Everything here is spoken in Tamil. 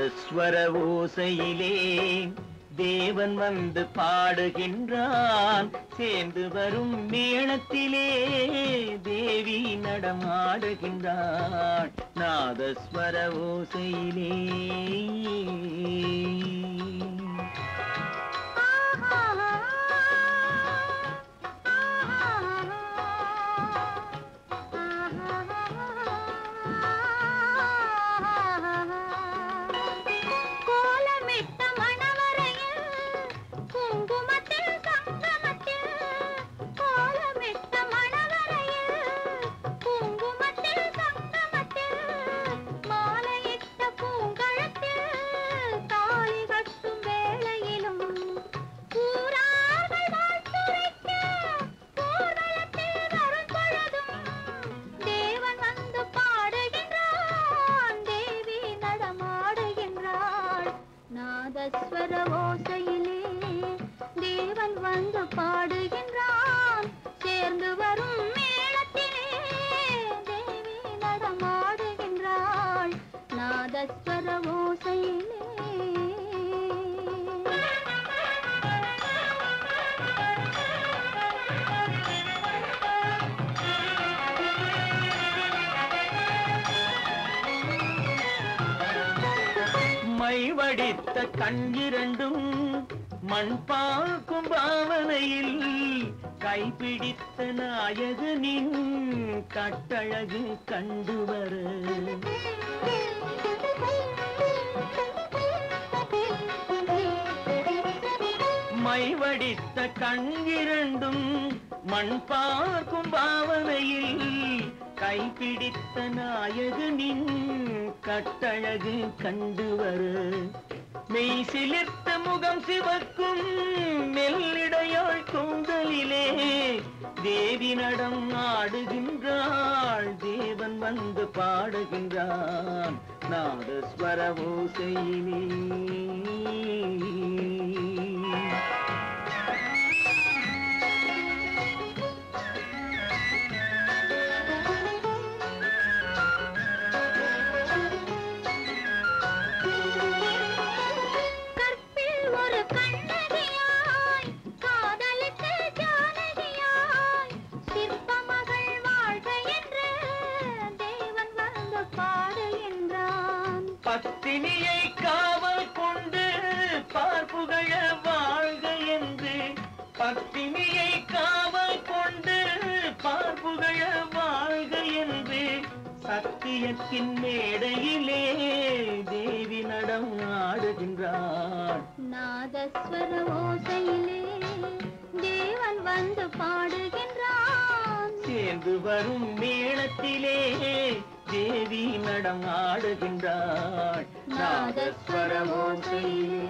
நாதஸ்வர ஓசையிலே தேவன் வந்து பாடுகின்றான். சேர்ந்து வரும் மேளத்திலே தேவி நடமாடுகின்றாள். நாதஸ்வர ஓசையிலே நாதஸ்வர ஓசையிலே தேவன் வந்து பாடுகின்றான். சேர்ந்து வரும் மேளத்திலே தேவி நடமாடுகின்றாள். நாதஸ்வர ஓசையிலே மைவடித்த கண்ணிரண்டும் மண் பார்க்கும் பாவனையில் கைப்பிடித்த நாயகனின் கட்டழகு கண்டுவர மைவடித்த கண்ணிரண்டும் மண் பார்க்கும் பாவனையில் கைப்பிடித்த நாயகனின் கட்டழகு கண்டுவரு. மெய் சிலிர்த்த முகம் சிவக்கும் மெல்லிடையாள் கூந்தலிலே தேவி நடம் ஆடுகின்றாள். தேவன் வந்து பாடுகின்றான். நாதஸ்வர ஓசையிலே பத்தினியை காவல் கொண்டு பார்ப்புகழ வாழ்க என்று, பத்தினியை காவல் கொண்டு பார்ப்புகழ வாழ்க என்று சத்தியத்தின் மேடையிலே தேவி நடம் ஆடுகின்றாள். நாதஸ்வர ஓசையிலே தேவன் வந்து பாடுகின்றான். சேர்ந்து வரும் மேளத்திலே தேவி நடம் ஆடுகின்றாள். நாதஸ்வர ஓசையிலே